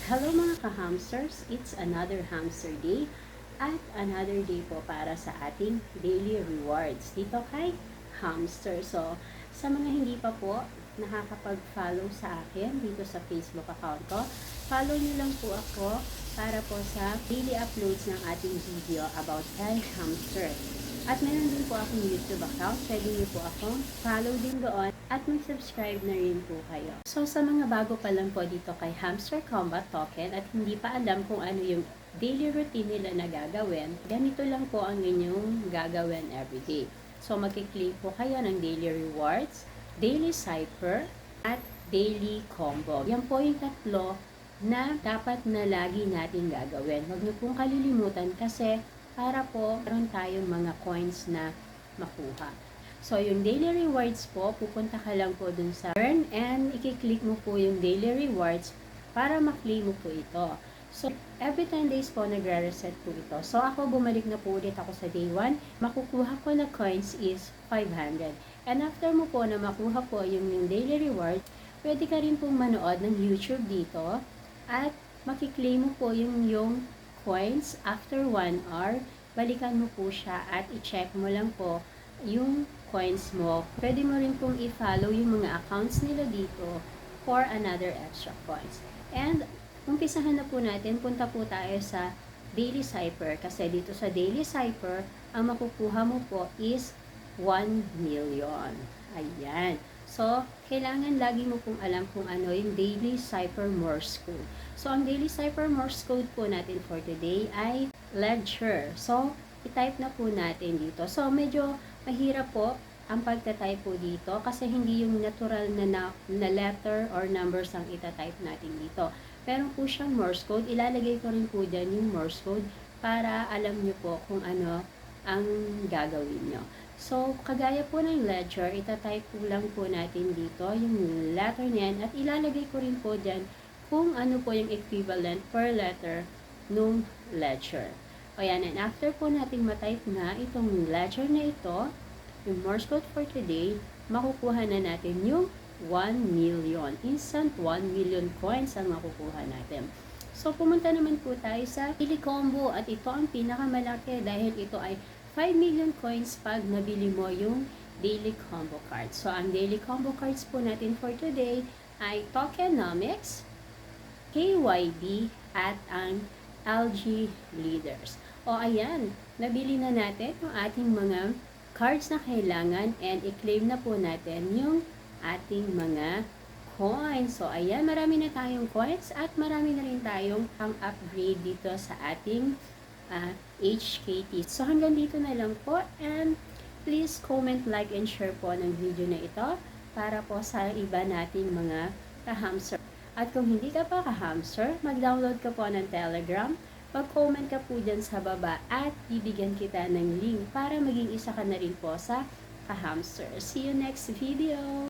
Hello mga ka-hamsters, it's another hamster day at another day po para sa ating daily rewards dito kay hamster. So, sa mga hindi pa po nakakapag-follow sa akin dito sa Facebook account ko, follow nyo lang po ako para po sa daily uploads ng ating video about kay hamster. At meron din po akong YouTube account. Pwede niyo po akong follow din doon at mag-subscribe na rin po kayo. So, sa mga bago pa lang po dito kay Hamster Combat Token at hindi pa alam kung ano yung daily routine nila na gagawin, ganito lang po ang inyong gagawin everyday. So, magkiklik po kayo ng daily rewards, daily cipher, at daily combo. Yan po yung tatlo na dapat na lagi natin gagawin. Huwag niyo pong kalilimutan kasi para po meron tayong mga coins na makuha. So, yung daily rewards po, pupunta ka lang po dun sa earn and i-click mo po yung daily rewards para ma-claim mo po ito. So, every 10 days po nagre-reset po ito. So, ako bumalik na po ulit ako sa day 1. Makukuha ko na coins is 500. And after mo po na makuha po yung daily reward, pwede ka rin pong manood ng YouTube dito at makiklaim mo po yung coins after 1 hour. Balikan mo po siya at i-check mo lang po yung coins mo. Pwede mo rin pong i-follow yung mga accounts nila dito for another extra coins. And umpisahan na po natin, punta po tayo sa daily cipher kasi dito sa daily cipher, ang makukuha mo po is 1 million. Ayan. So, kailangan lagi mo pong alam kung ano yung daily cipher Morse code. So, ang daily cipher Morse code po natin for today ay ledger. So, i-type na po natin dito. So, medyo mahirap po ang pagta-type po dito kasi hindi yung natural na letter or numbers ang ita-type natin dito. Meron po siyang Morse code. Ilalagay ko rin po dyan yung Morse code para alam nyo po kung ano ang gagawin nyo. So, kagaya po ng ledger, ita-type po lang po natin dito yung letter niyan at ilalagay ko rin po dyan kung ano po yung equivalent per letter nung ledger. O yan, and after po natin matype na itong ledger na ito, yung Morse code for today, makukuha na natin yung 1 million. Instant 1 million coins ang makukuha natin. So, pumunta naman po tayo sa daily combo at ito ang pinakamalaki dahil ito ay 5 million coins pag nabili mo yung daily combo cards. So, ang daily combo cards po natin for today ay Tokenomics, KYB, at ang LG Leaders. O ayan, nabili na natin yung ating mga cards na kailangan and i-claim na po natin yung ating mga coins. So, ayan, marami na tayong coins at marami na rin tayong pang-upgrade dito sa ating HKT. So, hanggang dito na lang po and please comment, like, and share po ng video na ito para po sa iba nating mga ka-hamster. At kung hindi ka pa ka-hamster, mag-download ka po ng Telegram, mag-comment ka po dyan sa baba at bibigyan kita ng link para maging isa ka na rin po sa ka-hamster. See you next video!